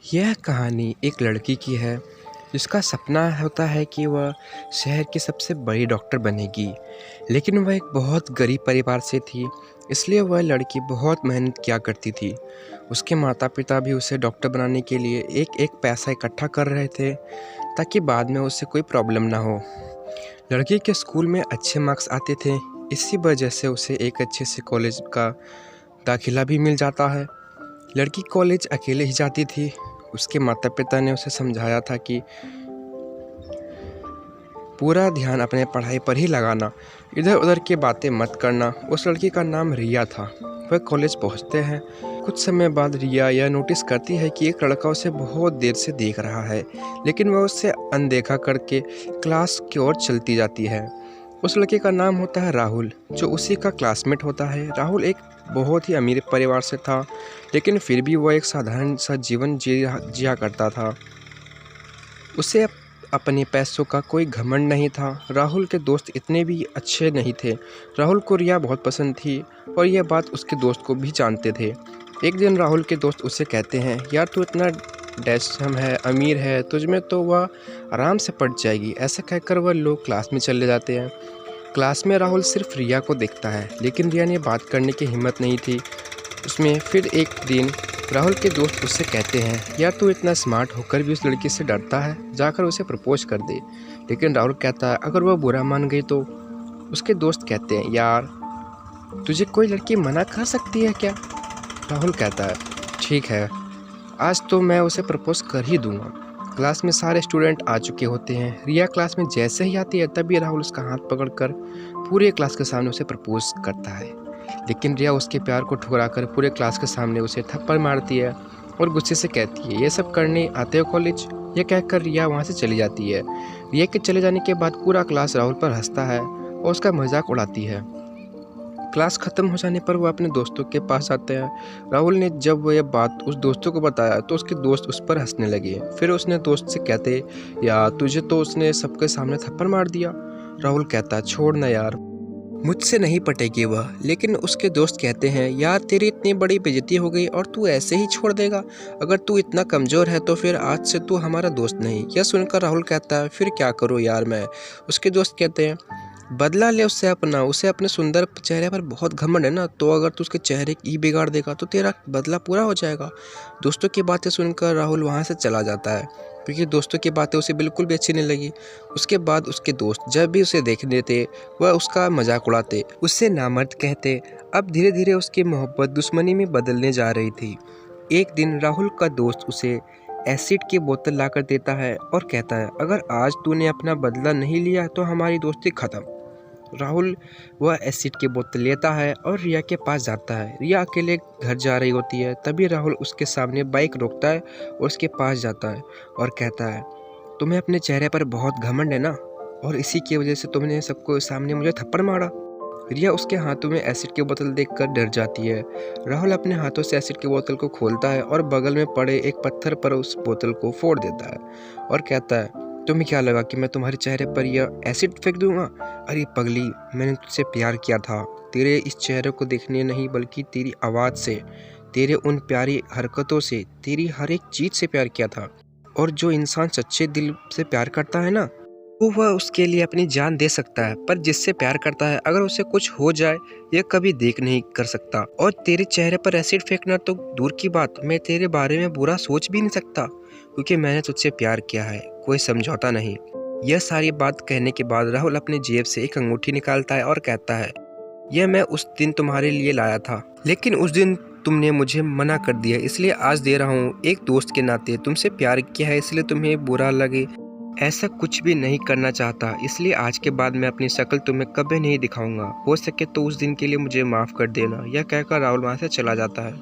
यह कहानी एक लड़की की है जिसका सपना होता है कि वह शहर की सबसे बड़ी डॉक्टर बनेगी। लेकिन वह एक बहुत गरीब परिवार से थी, इसलिए वह लड़की बहुत मेहनत किया करती थी। उसके माता पिता भी उसे डॉक्टर बनाने के लिए एक एक पैसा इकट्ठा कर रहे थे ताकि बाद में उसे कोई प्रॉब्लम ना हो। लड़की के स्कूल में अच्छे मार्क्स आते थे, इसी वजह से उसे एक अच्छे से कॉलेज का दाखिला भी मिल जाता है। लड़की कॉलेज अकेले ही जाती थी। उसके माता पिता ने उसे समझाया था कि पूरा ध्यान अपने पढ़ाई पर ही लगाना, इधर उधर की बातें मत करना। उस लड़की का नाम रिया था। वह कॉलेज पहुंचते हैं। कुछ समय बाद रिया यह नोटिस करती है कि एक लड़का उसे बहुत देर से देख रहा है, लेकिन वह उससे अनदेखा करके क्लास की ओर चलती जाती है। उस लड़के का नाम होता है राहुल, जो उसी का क्लासमेट होता है। राहुल एक बहुत ही अमीर परिवार से था, लेकिन फिर भी वह एक साधारण सा जीवन जिया करता था। उसे अपने पैसों का कोई घमंड नहीं था। राहुल के दोस्त इतने भी अच्छे नहीं थे। राहुल को रिया बहुत पसंद थी और यह बात उसके दोस्त को भी जानते थे। एक दिन राहुल के दोस्त उसे कहते हैं, यार तू इतना डैशम है, अमीर है, तुझमें तो वह आराम से पढ़ जाएगी। ऐसा कहकर वह लोग क्लास में चले जाते हैं। क्लास में राहुल सिर्फ रिया को देखता है, लेकिन रिया ने बात करने की हिम्मत नहीं थी उसमें। फिर एक दिन राहुल के दोस्त उससे कहते हैं, यार तू इतना स्मार्ट होकर भी उस लड़की से डरता है, जाकर उसे प्रपोज कर दे। लेकिन राहुल कहता है, अगर वह बुरा मान गई तो। उसके दोस्त कहते हैं, यार तुझे कोई लड़की मना कर सकती है क्या? राहुल कहता है, ठीक है, आज तो मैं उसे प्रपोज कर ही दूंगा। क्लास में सारे स्टूडेंट आ चुके होते हैं। रिया क्लास में जैसे ही आती है तभी राहुल उसका हाथ पकड़कर पूरे क्लास के सामने उसे प्रपोज करता है। लेकिन रिया उसके प्यार को ठुकराकर पूरे क्लास के सामने उसे थप्पड़ मारती है और गुस्से से कहती है, ये सब करने आते हो कॉलेज? यह कहकर रिया वहाँ से चली जाती है। रिया के चले जाने के बाद पूरा क्लास राहुल पर हंसता है और उसका मजाक उड़ाती है। क्लास खत्म हो जाने पर वो अपने दोस्तों के पास आते हैं। राहुल ने जब वो ये बात उस दोस्तों को बताया तो उसके दोस्त उस पर हंसने लगे। फिर उसने दोस्त से कहते, यार तुझे तो उसने सबके सामने थप्पड़ मार दिया। राहुल कहता, छोड़ ना यार, मुझसे नहीं पटेगी वह। लेकिन उसके दोस्त कहते हैं, यार तेरी इतनी बड़ी बेइज्जती हो गई और तू ऐसे ही छोड़ देगा? अगर तू इतना कमज़ोर है तो फिर आज से तू हमारा दोस्त नहीं। यह सुनकर राहुल कहता है, फिर क्या करूँ यार मैं? उसके दोस्त कहते हैं, बदला ले उससे अपना। उसे अपने सुंदर चेहरे पर बहुत घमंड है ना, तो अगर तू उसके चेहरे की बिगाड़ देगा तो तेरा बदला पूरा हो जाएगा। दोस्तों की बातें सुनकर राहुल वहाँ से चला जाता है, क्योंकि दोस्तों की बातें उसे बिल्कुल भी अच्छी नहीं लगी। उसके बाद उसके दोस्त जब भी उसे देखने थे वह उसका मजाक उड़ाते, उससे नामर्द कहते। अब धीरे धीरे उसकी मोहब्बत दुश्मनी में बदलने जा रही थी। एक दिन राहुल का दोस्त उसे एसिड की बोतल लाकर देता है और कहता है, अगर आज तूने अपना बदला नहीं लिया तो हमारी दोस्ती खत्म। राहुल वह एसिड की बोतल लेता है और रिया के पास जाता है। रिया अकेले घर जा रही होती है, तभी राहुल उसके सामने बाइक रोकता है और उसके पास जाता है और कहता है, तुम्हें अपने चेहरे पर बहुत घमंड है ना, और इसी की वजह से तुमने सबको सामने मुझे थप्पड़ मारा। रिया उसके हाथों में एसिड की बोतल देखकर डर जाती है। राहुल अपने हाथों से एसिड की बोतल को खोलता है और बगल में पड़े एक पत्थर पर उस बोतल को फोड़ देता है और कहता है, तुम्हें क्या लगा कि मैं तुम्हारे चेहरे पर यह एसिड फेंक दूंगा? अरे पगली, मैंने तुझसे प्यार किया था, तेरे इस चेहरे को देखने नहीं बल्कि तेरी आवाज़ से, तेरे उन प्यारी हरकतों से, तेरी हर एक चीज़ से प्यार किया था। और जो इंसान सच्चे दिल से प्यार करता है ना, तो वह उसके लिए अपनी जान दे सकता है। पर जिससे प्यार करता है, अगर उसे कुछ हो जाए यह कभी देख नहीं कर सकता। और तेरे चेहरे पर एसिड फेंकना तो दूर की बात, मैं तेरे बारे में बुरा सोच भी नहीं सकता, क्योंकि मैंने तुझसे प्यार किया है, कोई समझौता नहीं। यह सारी बात कहने के बाद राहुल अपनी जेब से एक अंगूठी निकालता है और कहता है, यह मैं उस दिन तुम्हारे लिए लाया था, लेकिन उस दिन तुमने मुझे मना कर दिया, इसलिए आज दे रहा हूँ। एक दोस्त के नाते तुमसे प्यार किया है, इसलिए तुम्हें बुरा लगे, ऐसा कुछ भी नहीं करना चाहता, इसलिए आज के बाद मैं अपनी शक्ल तुम्हें कभी नहीं दिखाऊंगा। हो सके तो उस दिन के लिए मुझे माफ़ कर देना। यह कहकर राहुल वहाँ से चला जाता है।